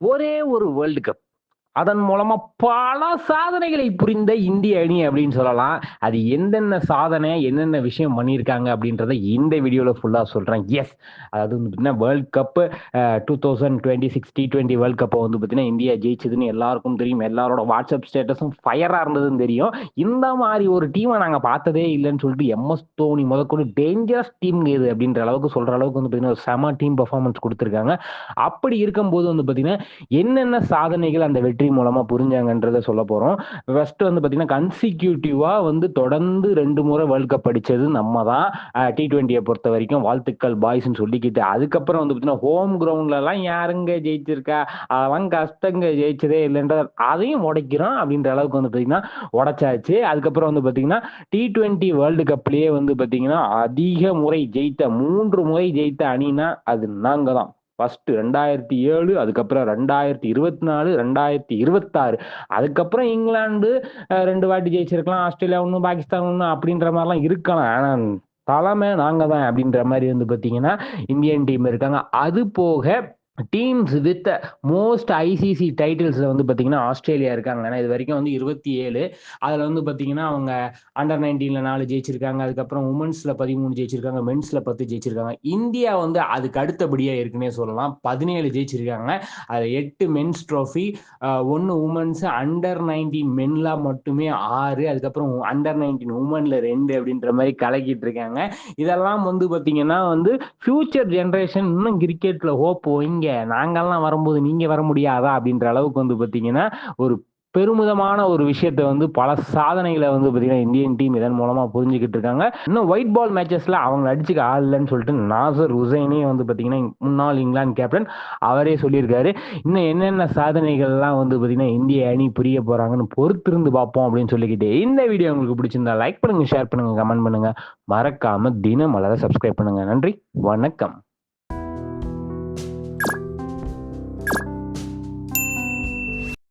ஒரே ஒரு world cup. அதன் மூலமா பல சாதனைகளை புரிந்த இந்திய அணி அப்படின்னு சொல்லலாம். அது எந்தெந்த சாதனை, என்னென்ன விஷயம் பண்ணியிருக்காங்க அப்படின்றத இந்த வீடியோல ஃபுல்லா சொல்றேன். எஸ். அதாவது வந்து பார்த்தீங்கன்னா, வேர்ல்ட் கப் 2026 T20 வேர்ல்ட் கப்ப வந்து பார்த்தீங்கன்னா, இந்தியா ஜெயிச்சதுன்னு எல்லாருக்கும் தெரியும். எல்லாரோட வாட்ஸ்அப் ஸ்டேட்டஸும் ஃபயரா இருந்ததுன்னு தெரியும். இந்த மாரி ஒரு டீம நாங்க பார்த்ததே இல்லன்னு சொல்லிட்டு எம்.எஸ். தோனி முதற்கொண்டு டேஞ்சரஸ் டீம்ங்க இது அப்படின்ற அளவுக்கு சொல்ற அளவுக்கு வந்து பார்த்தீங்கன்னா, ஒரு செம டீம் பெர்ஃபார்மன்ஸ் குடுத்துருக்காங்க. அப்படி இருக்கும்போது வந்து பார்த்தீங்கன்னா, என்னென்ன சாதனைகள் அந்த வெற்றி மூலமா புரிஞ்சாங்கன்றத சொல்ல போறோம். ஃபர்ஸ்ட் வந்து பார்த்தீங்கன்னா, கன்சிக்யூட்டிவா வந்து தொடர்ந்து 2 முறை வேர்ல்ட் கப் அடிச்சது நம்ம தான். T20ய பொறுத்தவரைக்கும் வாழ்த்துக்கள் பாய்ஸ்ன்னு சொல்லிக்கிட்டு, அதுக்கப்புறம் வந்து பார்த்தீங்கன்னா, ஹோம் கிரவுண்ட்லலாம் யாருங்க ஜெயிச்சிருக்கா? அதெல்லாம் கஷ்டங்க ஜெயிச்சதே இல்லன்ற அதையும் உடைக்கிறோம் அப்படின்ற அளவுக்கு வந்து பார்த்தீங்கன்னா, உடைச்சாச்சு. அதுக்கப்புறம் வந்து பார்த்தீங்கன்னா, T20 வேர்ல்டு கப்லயே வந்து பார்த்தீங்கன்னா, அதிக முறை ஜெயித்த 3 முறை ஜெயித்த அணின்னா அது நாங்க தான். ஃபர்ஸ்ட் 2007, அதுக்கப்புறம் 2024, 2026. அதுக்கப்புறம் இங்கிலாந்து 2 வாட்டி ஜெயிச்சிருக்கலாம். ஆஸ்திரேலியா 1, பாகிஸ்தான் 1 அப்படின்ற மாரிலாம் இருக்கலாம். ஆனா தலைமை நாங்க தான் அப்படின்ற மாரி வந்து பார்த்தீங்கன்னா, இந்தியன் டீம் இருக்காங்க. அது போக டீம்ஸ் வித் மோஸ்ட் ஐசிசி டைட்டில்ஸ்ல வந்து பார்த்தீங்கன்னா, ஆஸ்திரேலியா இருக்காங்க. ஏன்னா இதுவரைக்கும் வந்து 27. அதுல வந்து பார்த்தீங்கன்னா, அவங்க அண்டர் 19ல 4 ஜெயிச்சிருக்காங்க. அதுக்கப்புறம் வுமென்ஸ்ல 13 ஜெயிச்சிருக்காங்க. மென்ஸ்ல 10 ஜெயிச்சிருக்காங்க. இந்தியா வந்து அதுக்கு அடுத்தபடியா இருக்குன்னே சொல்லலாம். 17 ஜெயிச்சிருக்காங்க. அதுல 8 மென்ஸ் ட்ரோஃபி, 1 வுமென்ஸ், அண்டர் 19 மென்ல மட்டுமே 6, அதுக்கப்புறம் அண்டர் 19 வுமென்ல 2 அப்படின்ற மாரி கலக்கிட்டு இருக்காங்க. இதெல்லாம் வந்து பார்த்தீங்கன்னா வந்து ஃபியூச்சர் ஜெனரேஷன் இன்னும் கிரிக்கெட்ல ஹோப் வைங்க. நாங்கலாம் வரும்போது நீங்க வர முடியாதா? அப்படின்ற அளவுக்கு வந்து பார்த்தீங்கன்னா, ஒரு பெருமிதமான ஒரு விஷயத்த வந்து பல சாதனைகள வந்து பார்த்தீங்கன்னா, இந்தியன் டீம் இதன் மூலமா புரிஞ்சுகிட்டு இருக்காங்க. இன்னும் ஒயிட் பால் மேட்சஸ்ல அவங்கள அடிச்சுக்க ஆள் இல்லன்னு சொல்லிட்டு நாசர் ஹுசைனே வந்து பார்த்தீங்கன்னா, முன்னாள் இங்கிலாந்து கேப்டன் அவரே சொல்லியிருக்காரு. இன்னும் என்னென்ன சாதனைகள்லாம் வந்து பார்த்தீங்கன்னா, இந்திய அணி புரிய போறாங்கன்னு பொறுத்திருந்து பார்ப்போம் அப்படின்னு சொல்லிக்கிட்டு, இந்த வீடியோ உங்களுக்கு பிடிச்சிருந்தா லைக் பண்ணுங்க, ஷேர் பண்ணுங்க, கமெண்ட் பண்ணுங்க. மறக்காம தினமலர சப்ஸ்கிரைப் பண்ணுங்க. நன்றி, வணக்கம்.